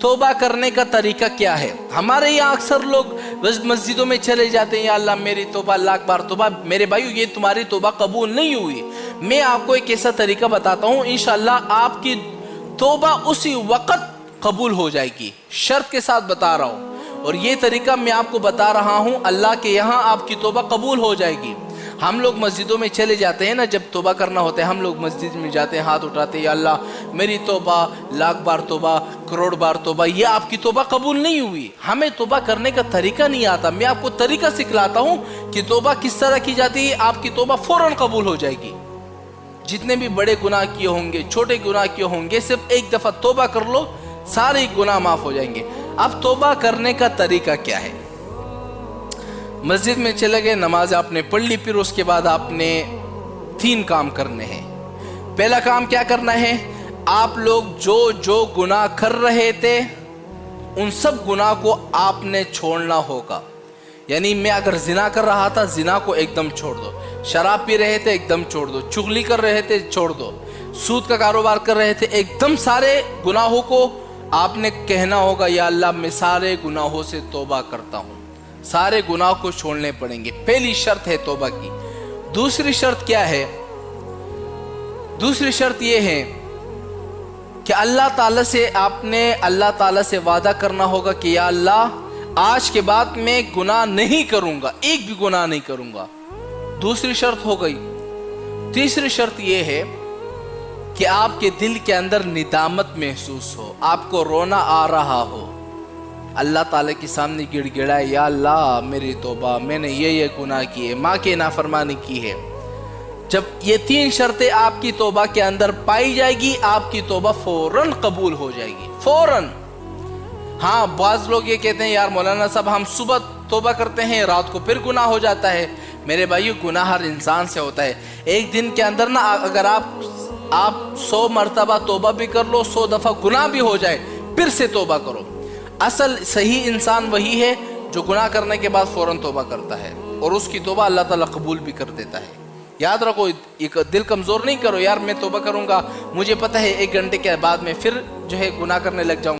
توبہ کرنے کا طریقہ کیا ہے؟ ہمارے یہاں اکثر لوگ مسجدوں میں چلے جاتے ہیں، یا اللہ میری توبہ، لاکھ بار توبہ۔ میرے بھائیو، یہ تمہاری توبہ قبول نہیں ہوئی۔ میں آپ کو ایک ایسا طریقہ بتاتا ہوں، انشاءاللہ آپ کی توبہ اسی وقت قبول ہو جائے گی، شرط کے ساتھ بتا رہا ہوں۔ اور یہ طریقہ میں آپ کو بتا رہا ہوں، اللہ کے یہاں آپ کی توبہ قبول ہو جائے گی۔ ہم لوگ مسجدوں میں چلے جاتے ہیں نا، جب توبہ کرنا ہوتا ہے ہم لوگ مسجد میں جاتے ہیں، ہاتھ اٹھاتے ہیں، یا اللہ میری توبہ، لاکھ بار توبہ، کروڑ بار توبہ۔ یہ آپ کی توبہ قبول نہیں ہوئی۔ ہمیں توبہ کرنے کا طریقہ نہیں آتا، میں آپ کو طریقہ سکھلاتا ہوں کہ توبہ کس طرح کی جاتی ہے، آپ کی توبہ فوراً قبول ہو جائے گی۔ جتنے بھی بڑے گناہ کیے ہوں گے، چھوٹے گناہ کیے ہوں گے، صرف ایک دفعہ توبہ کر لو، سارے گناہ معاف ہو جائیں گے۔ اب توبہ کرنے کا طریقہ کیا ہے؟ مسجد میں چلے گئے، نماز آپ نے پڑھ لی، پھر اس کے بعد آپ نے 3 کام کرنے ہیں۔ پہلا کام کیا کرنا ہے؟ آپ لوگ جو گناہ کر رہے تھے ان سب گناہ کو آپ نے چھوڑنا ہوگا۔ یعنی میں اگر زنا کر رہا تھا، زنا کو ایک دم چھوڑ دو۔ شراب پی رہے تھے، ایک دم چھوڑ دو۔ چغلی کر رہے تھے، چھوڑ دو۔ سود کا کاروبار کر رہے تھے، ایک دم سارے گناہوں کو آپ نے کہنا ہوگا، یا اللہ میں سارے گناہوں سے توبہ کرتا ہوں۔ سارے گناہ کو چھوڑنے پڑیں گے، پہلی شرط ہے توبہ کی۔ دوسری شرط کیا ہے؟ دوسری شرط یہ ہے کہ اللہ تعالیٰ سے آپ نے اللہ تعالیٰ سے وعدہ کرنا ہوگا کہ یا اللہ آج کے بعد میں گناہ نہیں کروں گا، ایک بھی گناہ نہیں کروں گا۔ دوسری شرط ہو گئی۔ تیسری شرط یہ ہے کہ آپ کے دل کے اندر ندامت محسوس ہو، آپ کو رونا آ رہا ہو، اللہ تعالیٰ کے سامنے گڑ گڑائے، یا اللہ میری توبہ، میں نے یہ گناہ کیے، ماں کی نافرمانی کی ہے۔ جب یہ 3 شرطیں آپ کی توبہ کے اندر پائی جائے گی، آپ کی توبہ فوراً قبول ہو جائے گی، فوراً۔ ہاں، بعض لوگ یہ کہتے ہیں یار مولانا صاحب ہم صبح توبہ کرتے ہیں، رات کو پھر گناہ ہو جاتا ہے۔ میرے بھائیو، گناہ ہر انسان سے ہوتا ہے۔ ایک دن کے اندر نا، اگر آپ 100 مرتبہ توبہ بھی کر لو، 100 دفعہ گناہ بھی ہو جائے، پھر سے توبہ کرو۔ اصل صحیح انسان وہی ہے جو گناہ کرنے کے بعد فوراً توبہ کرتا ہے، اور اس کی توبہ اللہ تعالیٰ قبول بھی کر دیتا ہے۔ یاد رکھو، دل کمزور نہیں کرو، یار میں توبہ کروں گا، مجھے پتہ ہے 1 گھنٹے کے بعد میں پھر گناہ کرنے لگ جاؤں گا۔